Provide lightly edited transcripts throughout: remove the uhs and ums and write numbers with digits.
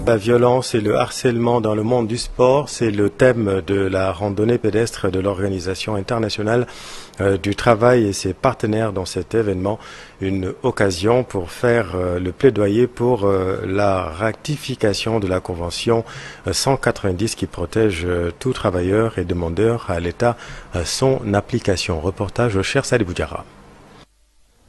La violence et le harcèlement dans le monde du sport, c'est le thème de la randonnée pédestre de l'Organisation internationale du travail et ses partenaires dans cet événement. Une occasion pour faire le plaidoyer pour la ratification de la Convention 190 qui protège tout travailleur et demandeur à l'État son application. Reportage au Cher Salibou Diarra.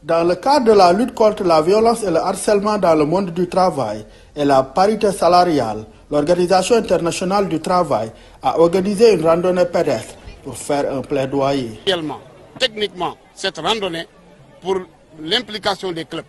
Dans le cadre de la lutte contre la violence et le harcèlement dans le monde du travail et la parité salariale, l'Organisation internationale du travail a organisé une randonnée pédestre pour faire un plaidoyer. Techniquement, cette randonnée pour l'implication des clubs.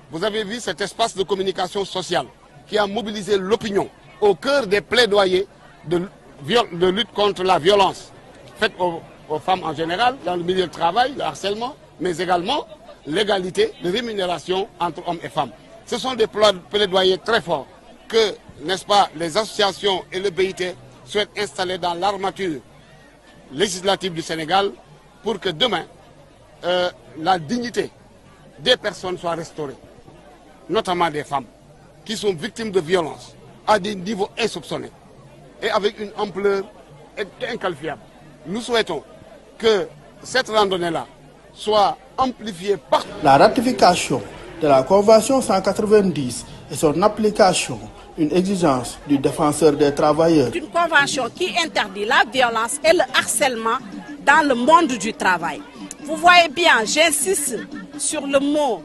Vous avez vu cet espace de communication sociale qui a mobilisé l'opinion au cœur des plaidoyers de lutte contre la violence faite aux femmes en général, dans le milieu du travail, le harcèlement, mais également l'égalité de rémunération entre hommes et femmes. Ce sont des plaidoyers très forts que, n'est-ce pas, les associations et le BIT souhaitent installer dans l'armature législative du Sénégal pour que demain, la dignité des personnes soit restaurée, notamment des femmes qui sont victimes de violences à des niveaux insoupçonnés et avec une ampleur inqualifiable. Nous souhaitons que cette randonnée-là soit amplifiée par la ratification de la Convention 190 et son application, une exigence du défenseur des travailleurs. Une convention qui interdit la violence et le harcèlement dans le monde du travail. Vous voyez bien, j'insiste sur le mot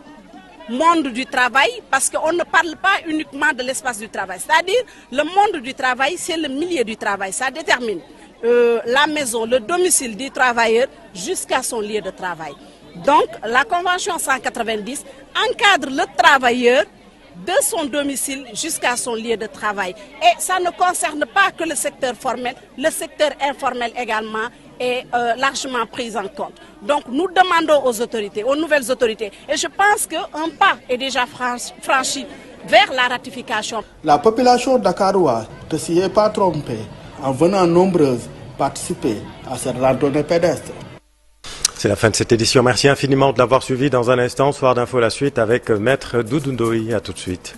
monde du travail parce qu'on ne parle pas uniquement de l'espace du travail. C'est-à-dire, le monde du travail, c'est le milieu du travail. Ça détermine la maison, le domicile du travailleur jusqu'à son lieu de travail. Donc, la Convention 190 encadre le travailleur de son domicile jusqu'à son lieu de travail. Et ça ne concerne pas que le secteur formel, le secteur informel également est largement pris en compte. Donc, nous demandons aux autorités, aux nouvelles autorités, et je pense qu'un pas est déjà franchi vers la ratification. La population dakaroise ne s'y est pas trompée en venant nombreuse participer à cette randonnée pédestre. C'est la fin de cette édition. Merci infiniment de l'avoir suivi. Dans un instant, Soir d'info, la suite avec Maître Doudou Ndoye. À tout de suite.